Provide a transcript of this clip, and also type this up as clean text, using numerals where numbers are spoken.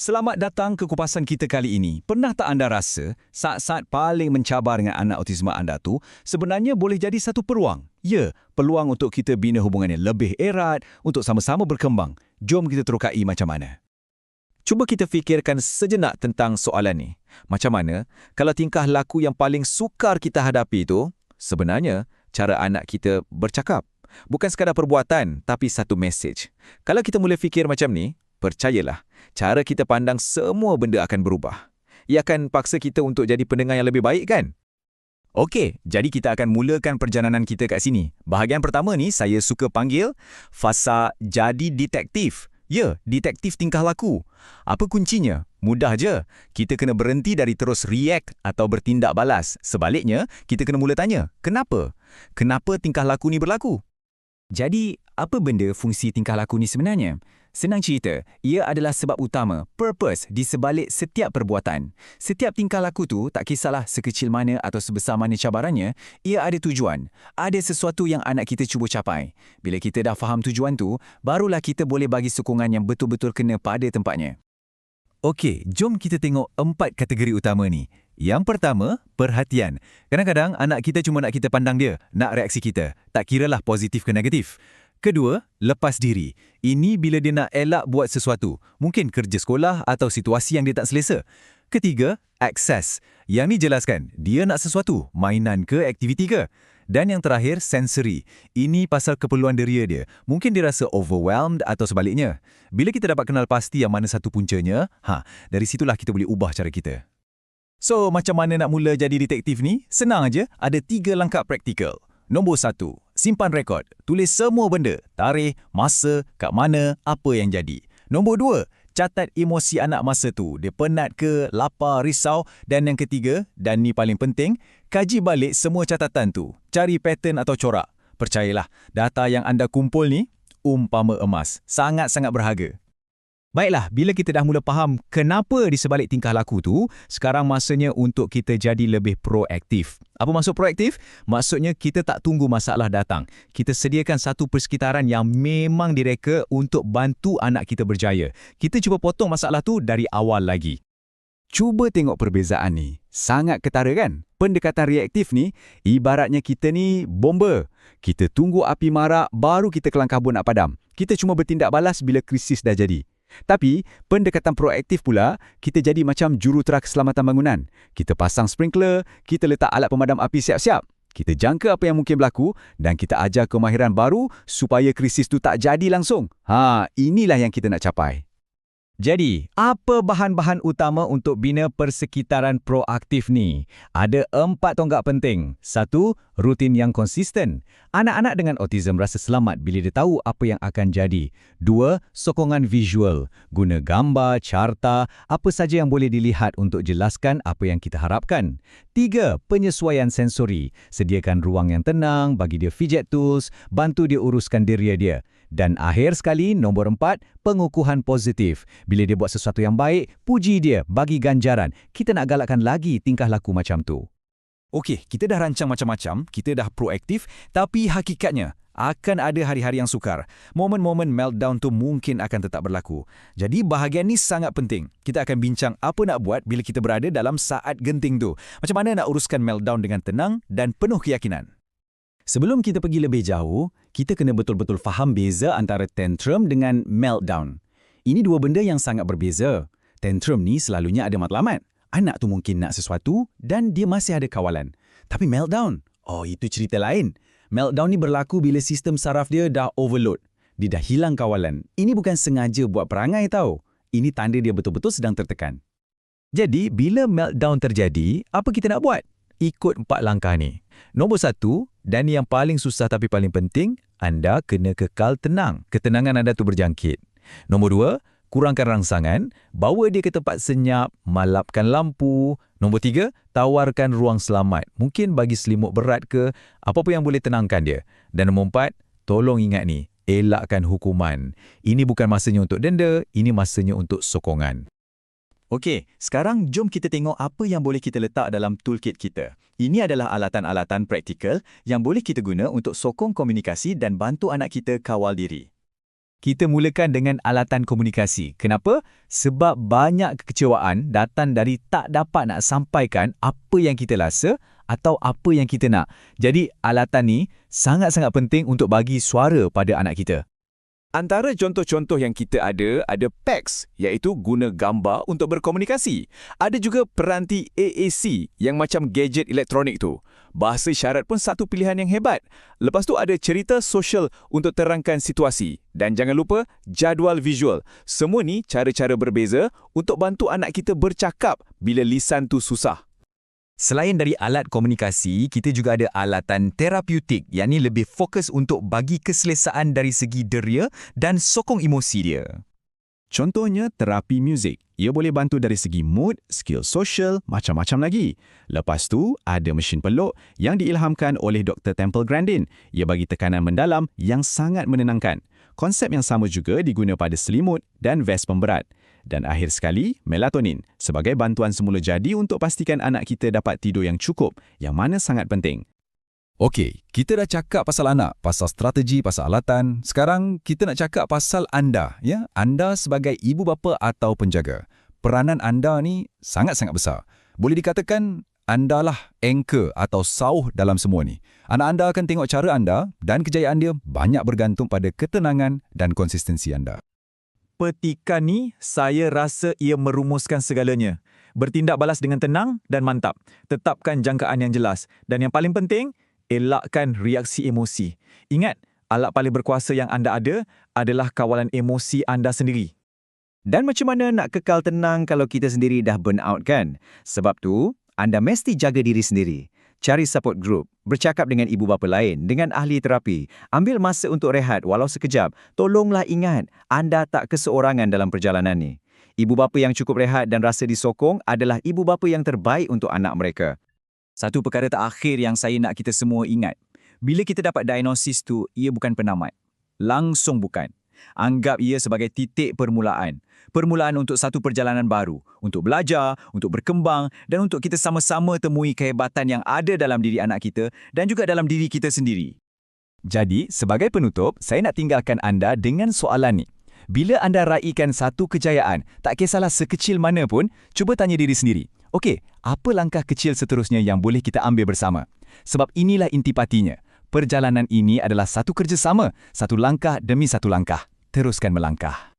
Selamat datang ke kupasan kita kali ini. Pernah tak anda rasa saat-saat paling mencabar dengan anak autisma anda tu sebenarnya boleh jadi satu peluang? Ya, peluang untuk kita bina hubungan yang lebih erat, untuk sama-sama berkembang. Jom kita terokai macam mana. Cuba kita fikirkan sejenak tentang soalan ni. Macam mana kalau tingkah laku yang paling sukar kita hadapi itu sebenarnya cara anak kita bercakap? Bukan sekadar perbuatan, tapi satu mesej. Kalau kita mula fikir macam ni, percayalah, cara kita pandang semua benda akan berubah. Ia akan paksa kita untuk jadi pendengar yang lebih baik, kan? Okey, jadi kita akan mulakan perjalanan kita kat sini. Bahagian pertama ni saya suka panggil fasa jadi detektif. Ya, detektif tingkah laku. Apa kuncinya? Mudah je. Kita kena berhenti dari terus react atau bertindak balas. Sebaliknya, kita kena mula tanya, kenapa? Kenapa tingkah laku ni berlaku? Jadi, apa benda fungsi tingkah laku ni sebenarnya? Senang cerita, ia adalah sebab utama, purpose di sebalik setiap perbuatan. Setiap tingkah laku tu, tak kisahlah sekecil mana atau sebesar mana cabarannya, ia ada tujuan. Ada sesuatu yang anak kita cuba capai. Bila kita dah faham tujuan tu, barulah kita boleh bagi sokongan yang betul-betul kena pada tempatnya. Okey, jom kita tengok 4 kategori utama ni. Yang pertama, perhatian. Kadang-kadang anak kita cuma nak kita pandang dia, nak reaksi kita. Tak kiralah positif ke negatif. Kedua, lepas diri. Ini bila dia nak elak buat sesuatu. Mungkin kerja sekolah atau situasi yang dia tak selesa. Ketiga, access. Yang ni jelaskan, dia nak sesuatu, mainan ke, aktiviti ke. Dan yang terakhir, sensory. Ini pasal keperluan deria dia. Mungkin dia rasa overwhelmed atau sebaliknya. Bila kita dapat kenal pasti yang mana satu puncanya, dari situlah kita boleh ubah cara kita. So, macam mana nak mula jadi detektif ni? Senang aja, ada 3 langkah praktikal. Nombor 1, simpan rekod. Tulis semua benda, tarikh, masa, kat mana, apa yang jadi. Nombor 2, catat emosi anak masa tu. Dia penat ke, lapar, risau. Dan yang ketiga, dan ni paling penting, kaji balik semua catatan tu. Cari pattern atau corak. Percayalah, data yang anda kumpul ni, umpama emas. Sangat-sangat berharga. Baiklah, bila kita dah mula faham kenapa di sebalik tingkah laku tu, sekarang masanya untuk kita jadi lebih proaktif. Apa maksud proaktif? Maksudnya kita tak tunggu masalah datang. Kita sediakan satu persekitaran yang memang direka untuk bantu anak kita berjaya. Kita cuba potong masalah tu dari awal lagi. Cuba tengok perbezaan ni. Sangat ketara kan? Pendekatan reaktif ni, ibaratnya kita ni bomba. Kita tunggu api marak, baru kita kelang kabut nak padam. Kita cuma bertindak balas bila krisis dah jadi. Tapi, pendekatan proaktif pula, kita jadi macam jurutera keselamatan bangunan. Kita pasang sprinkler, kita letak alat pemadam api siap-siap. Kita jangka apa yang mungkin berlaku dan kita ajar kemahiran baru supaya krisis tu tak jadi langsung. Inilah yang kita nak capai. Jadi, apa bahan-bahan utama untuk bina persekitaran proaktif ni? Ada 4 tonggak penting. 1, rutin yang konsisten. Anak-anak dengan autism rasa selamat bila dia tahu apa yang akan jadi. 2, sokongan visual. Guna gambar, carta, apa saja yang boleh dilihat untuk jelaskan apa yang kita harapkan. 3, penyesuaian sensori. Sediakan ruang yang tenang, bagi dia fidget tools, bantu dia uruskan diri dia. Dan akhir sekali, nombor 4, pengukuhan positif. Bila dia buat sesuatu yang baik, puji dia, bagi ganjaran. Kita nak galakkan lagi tingkah laku macam tu. Okey, kita dah rancang macam-macam, kita dah proaktif, tapi hakikatnya akan ada hari-hari yang sukar. Momen-momen meltdown tu mungkin akan tetap berlaku. Jadi bahagian ni sangat penting. Kita akan bincang apa nak buat bila kita berada dalam saat genting tu. Macam mana nak uruskan meltdown dengan tenang dan penuh keyakinan. Sebelum kita pergi lebih jauh, kita kena betul-betul faham beza antara tantrum dengan meltdown. Ini 2 benda yang sangat berbeza. Tantrum ni selalunya ada matlamat. Anak tu mungkin nak sesuatu dan dia masih ada kawalan. Tapi meltdown, itu cerita lain. Meltdown ni berlaku bila sistem saraf dia dah overload. Dia dah hilang kawalan. Ini bukan sengaja buat perangai tau. Ini tanda dia betul-betul sedang tertekan. Jadi, bila meltdown terjadi, apa kita nak buat? Ikut 4 langkah ni. Nombor 1, dan yang paling susah tapi paling penting, anda kena kekal tenang. Ketenangan anda tu berjangkit. Nombor 2, kurangkan rangsangan, bawa dia ke tempat senyap, malapkan lampu. Nombor 3, tawarkan ruang selamat. Mungkin bagi selimut berat ke, apa-apa yang boleh tenangkan dia. Dan nombor 4, tolong ingat ni, elakkan hukuman. Ini bukan masanya untuk denda, ini masanya untuk sokongan. Okey, sekarang jom kita tengok apa yang boleh kita letak dalam toolkit kita. Ini adalah alatan-alatan praktikal yang boleh kita guna untuk sokong komunikasi dan bantu anak kita kawal diri. Kita mulakan dengan alatan komunikasi. Kenapa? Sebab banyak kekecewaan datang dari tak dapat nak sampaikan apa yang kita rasa atau apa yang kita nak. Jadi, alatan ni sangat-sangat penting untuk bagi suara pada anak kita. Antara contoh-contoh yang kita ada PACS, iaitu guna gambar untuk berkomunikasi. Ada juga peranti AAC yang macam gadget elektronik tu. Bahasa isyarat pun satu pilihan yang hebat. Lepas tu ada cerita sosial untuk terangkan situasi. Dan jangan lupa jadual visual. Semua ni cara-cara berbeza untuk bantu anak kita bercakap bila lisan tu susah. Selain dari alat komunikasi, kita juga ada alatan terapeutik, yang ni lebih fokus untuk bagi keselesaan dari segi deria dan sokong emosi dia. Contohnya terapi muzik. Ia boleh bantu dari segi mood, skill sosial, macam-macam lagi. Lepas tu, ada mesin peluk yang diilhamkan oleh Dr. Temple Grandin. Ia bagi tekanan mendalam yang sangat menenangkan. Konsep yang sama juga diguna pada selimut dan ves pemberat. Dan akhir sekali, melatonin sebagai bantuan semula jadi untuk pastikan anak kita dapat tidur yang cukup, yang mana sangat penting. Okey, kita dah cakap pasal anak, pasal strategi, pasal alatan. Sekarang kita nak cakap pasal anda, ya? Anda sebagai ibu bapa atau penjaga. Peranan anda ni sangat-sangat besar. Boleh dikatakan anda lah anchor atau sauh dalam semua ni. Anak anda akan tengok cara anda dan kejayaan dia banyak bergantung pada ketenangan dan konsistensi anda. Petikan ni, saya rasa ia merumuskan segalanya. Bertindak balas dengan tenang dan mantap. Tetapkan jangkaan yang jelas. Dan yang paling penting, elakkan reaksi emosi. Ingat, alat paling berkuasa yang anda ada adalah kawalan emosi anda sendiri. Dan macam mana nak kekal tenang kalau kita sendiri dah burn out kan? Sebab tu, anda mesti jaga diri sendiri. Cari support group, bercakap dengan ibu bapa lain, dengan ahli terapi. Ambil masa untuk rehat walau sekejap. Tolonglah ingat, anda tak keseorangan dalam perjalanan ni. Ibu bapa yang cukup rehat dan rasa disokong adalah ibu bapa yang terbaik untuk anak mereka. Satu perkara terakhir yang saya nak kita semua ingat. Bila kita dapat diagnosis tu, ia bukan penamat. Langsung bukan. Anggap ia sebagai titik permulaan. Permulaan untuk satu perjalanan baru. Untuk belajar, untuk berkembang dan untuk kita sama-sama temui kehebatan yang ada dalam diri anak kita dan juga dalam diri kita sendiri. Jadi, sebagai penutup, saya nak tinggalkan anda dengan soalan ni. Bila anda raikan satu kejayaan, tak kisahlah sekecil mana pun, cuba tanya diri sendiri. Okey, apa langkah kecil seterusnya yang boleh kita ambil bersama? Sebab inilah intipatinya. Perjalanan ini adalah satu kerjasama, satu langkah demi satu langkah. Teruskan melangkah.